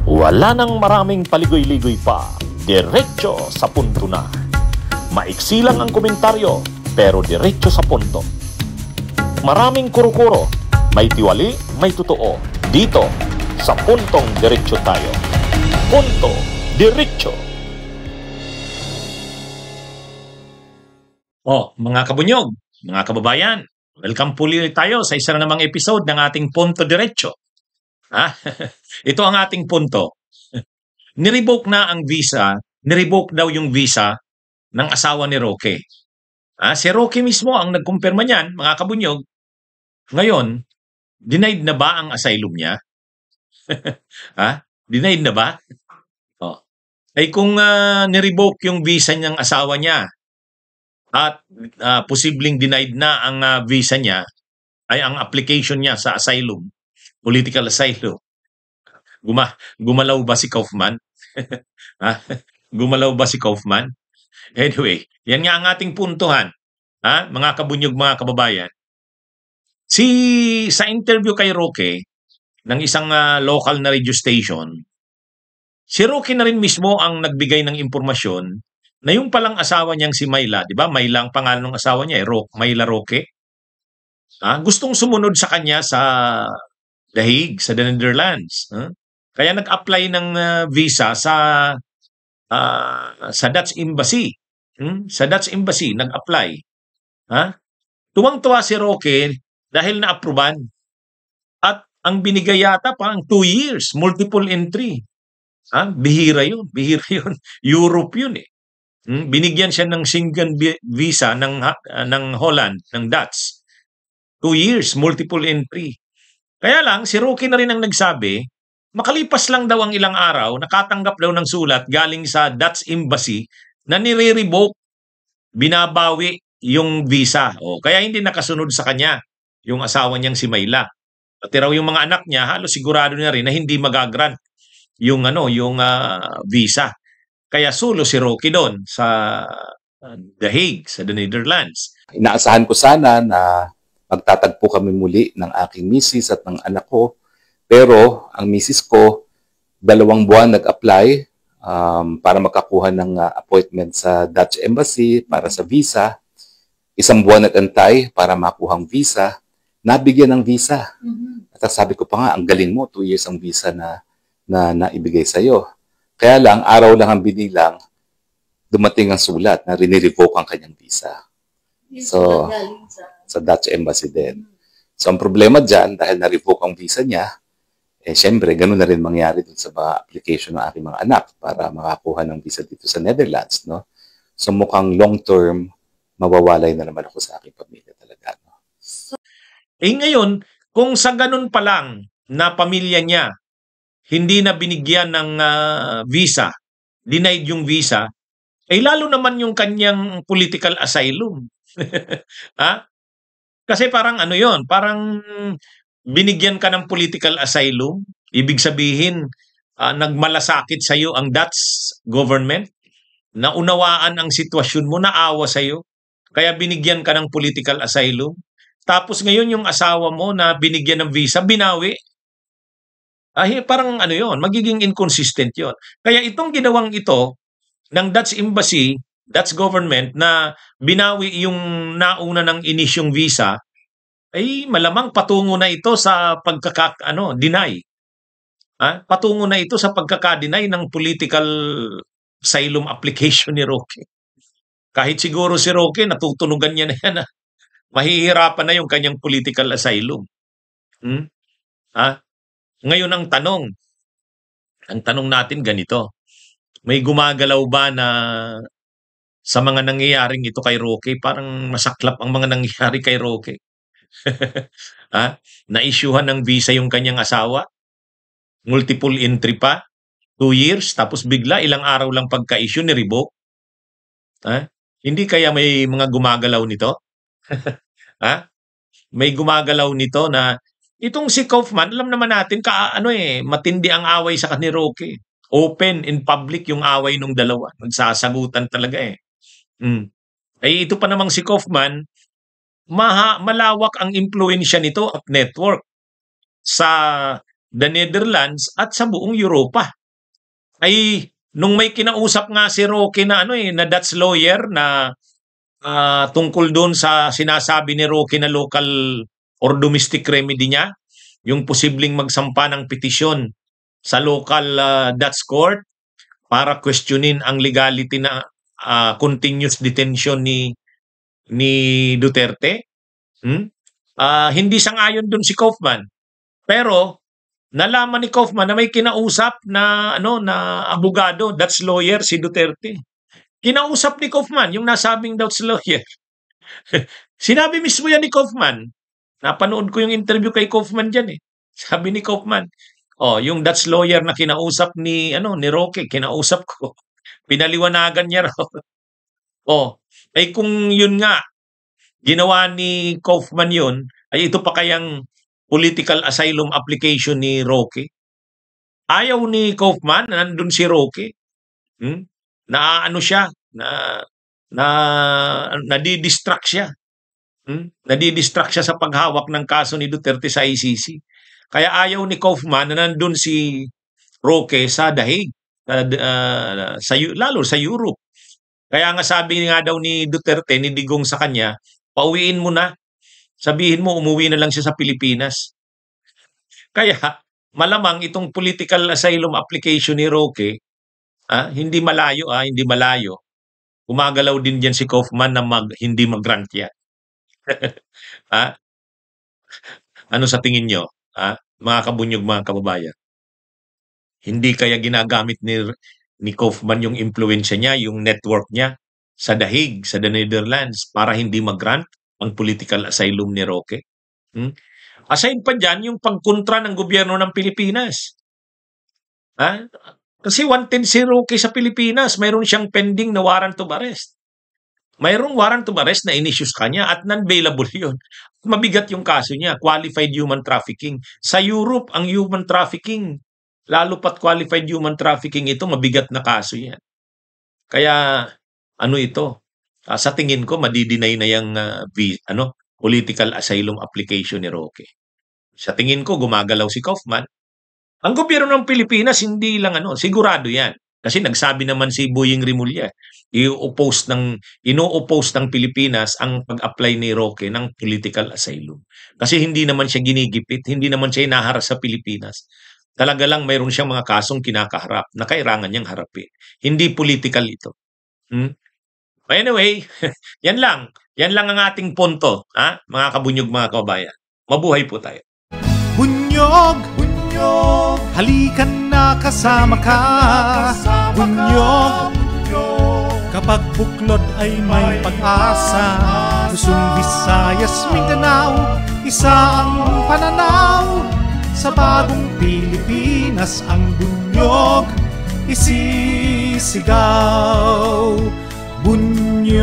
Wala nang maraming paligoy-ligoy pa, diretso sa punto na. Maiksi lang ang komentaryo, pero diretso sa punto. Maraming kuro-kuro, may tiwali, may totoo. Dito, sa Puntong Diretso tayo. Punto Diretso. Mga kabunyog, mga kababayan, welcome po ulit tayo sa isa na namang episode ng ating Punto Diretso. Ito ang ating punto. Nirevoke na ang visa, nirevoke daw yung visa ng asawa ni Roque. Si Roque mismo ang nagkumpirma niyan, mga kabunyog. Ngayon, denied na ba ang asylum niya? Denied na ba? Ay kung nirevoke yung visa niyang asawa niya at posibleng denied na ang visa niya, ay ang application niya sa asylum, political asylum. Gumalaw ba si Kaufman? Gumalaw ba si Kaufman? Anyway, yan nga ang ating puntuhan. Mga kabunyog, mga kababayan. Sa interview kay Roque ng isang local na radio station, si Roque na rin mismo ang nagbigay ng impormasyon na yung palang asawa niyang si Myla, di ba? Myla ang pangalan ng asawa niya, Myla Roque. Gustong sumunod sa kanya sa The Hague, sa the Netherlands. Kaya nag-apply ng visa sa Dutch Embassy. Sa Dutch Embassy, nag-apply. Tuwang-tuwa si Roque dahil na-approban. At ang binigay yata parang 2 years, multiple entry. Bihira yun. Europe yun eh. Binigyan siya ng Schengen visa ng Holland, ng Dutch. 2 years, multiple entry. Kaya lang, si Roque na rin ang nagsabi, makalipas lang daw ang ilang araw, nakatanggap daw ng sulat galing sa Dutch Embassy na nire-revoke, binabawi yung visa. Kaya hindi nakasunod sa kanya yung asawa niyang si Myla. Pati raw yung mga anak niya, halos sigurado na rin na hindi magagrant yung visa. Kaya sulo si Roque doon sa The Hague, sa the Netherlands. Inaasahan ko sana na magtatagpo kami muli ng aking misis at ng anak ko. Pero ang misis ko, 2 buwan nag-apply para makakuha ng appointment sa Dutch Embassy para sa visa. 1 buwan nag-antay para makuhang visa. Nabigyan ng visa. At sabi ko pa nga, ang galing mo, 2 years ang visa na naibigay sa'yo. Kaya lang, araw lang ang binilang, dumating ang sulat na rinirevoke ang kanyang visa. So, sa Dutch Embassy din. So, ang problema dyan, dahil na-revoke ang visa niya, syempre, ganun na rin mangyari dun sa mga application ng aking mga anak para makakuha ng visa dito sa Netherlands, no? So, mukhang long-term, mawawalay na naman ako sa aking pamilya talaga, no? Ngayon, kung sa ganun pa lang na pamilya niya, hindi na binigyan ng visa, denied yung visa, lalo naman yung kanyang political asylum. Kasi parang parang binigyan ka ng political asylum, ibig sabihin, nagmalasakit sa iyo ang Dutch government, naunawaan ang sitwasyon mo, naawa sa iyo, kaya binigyan ka ng political asylum. Tapos ngayon yung asawa mo na binigyan ng visa, binawi. Parang magiging inconsistent yon. Kaya itong ginawang ito ng Dutch Embassy, Dutch government na binawi yung nauna ng inisyong visa, ay malamang patungo na ito sa deny. Patungo na ito sa pagkaka-deny ng political asylum application ni Roque. Kahit siguro si Roque, natutunugan niya na yan. Mahihirapan na yung kanyang political asylum. Ngayon ang tanong natin ganito. May gumagalaw ba na sa mga nangyayaring ito kay Roque? Parang masaklap ang mga nangyayari kay Roque. Na-issuehan ng visa yung kanyang asawa, multiple entry pa, 2 years, tapos bigla ilang araw lang pagka-issue ni revoke. Hindi kaya may mga gumagalaw nito? May gumagalaw nito na itong si Kaufman, alam naman natin matindi ang away sa ni Roque. Open in public yung away ng dalawa. Nagsasagutan talaga eh. Ito pa namang si Kaufman, malawak ang impluwensya nito at network sa the Netherlands at sa buong Europa. Ay nung may kinausap nga si Roque na na Dutch lawyer na tungkol doon sa sinasabi ni Roque na local or domestic remedy niya, yung posibleng magsampa ng petisyon sa local Dutch court para questionin ang legality na continuous detention ni Duterte. Hindi sang-ayon doon si Kaufman. Pero nalaman ni Kaufman na may kinausap na na abogado, Dutch lawyer si Duterte. Kinausap ni Kaufman yung nasabing Dutch lawyer. Sinabi mismo yan ni Kaufman. Napanood ko yung interview kay Kaufman diyan eh. Sabi ni Kaufman, yung Dutch lawyer na kinausap ni Roque, kinausap ko. Pinaliwanagan niya raw. Ay kung yun nga ginawa ni Kaufman yun, ay ito pa kayang political asylum application ni Roque? Ayaw ni Kaufman, nandun si Roque. Siya, nadidistract siya. Nadidistract siya sa paghawak ng kaso ni Duterte sa ICC. Kaya ayaw ni Kaufman na nandun si Roque sa dahig, lalo sa Europe. Kaya nga sabi nga daw ni Duterte, ni Digong sa kanya, pauwiin mo na. Sabihin mo, umuwi na lang siya sa Pilipinas. Kaya, malamang itong political asylum application ni Roque, hindi malayo. Gumagalaw din dyan si Kaufman na hindi mag-grant yan. Ano sa tingin nyo, mga kabunyog, mga kababayan? Hindi kaya ginagamit ni Kaufman yung influensya niya, yung network niya sa dahig, sa The Netherlands para hindi mag-grant ang political asylum ni Roque? Aside pa dyan, yung pagkontra ng gobyerno ng Pilipinas. Kasi wanted si Roque sa Pilipinas. Mayroon siyang pending na warrant of arrest. Mayroong warrant of arrest na in-issue sa kanya at non-bailable yun. Mabigat yung kaso niya, qualified human trafficking. Sa Europe, ang human trafficking, lalo pat qualified human trafficking ito, mabigat na kaso yan. Kaya, ito? Sa tingin ko, madidinay na yung political asylum application ni Roque. Sa tingin ko, gumagalaw si Kaufman. Ang gobyerno ng Pilipinas, hindi lang sigurado yan. Kasi nagsabi naman si Boying Rimulya, ino-oppose ng Pilipinas ang pag-apply ni Roque ng political asylum. Kasi hindi naman siya ginigipit, hindi naman siya inaharas sa Pilipinas. Talaga lang mayroon siyang mga kasong kinakaharap na kailangan niyang harapin. Hindi political ito. Anyway, yan lang. Yan lang ang ating punto, mga kabunyog, mga kababayan. Mabuhay po tayo. Bunyog, bunyog, halikan na kasama ka. Bunyog, kapag buklod ay may pag-asa. Luzon, Visayas, Mindanao, isa ang pananaw. Sa bagong Pilipinas ang bunyog isisigaw. Bunyog.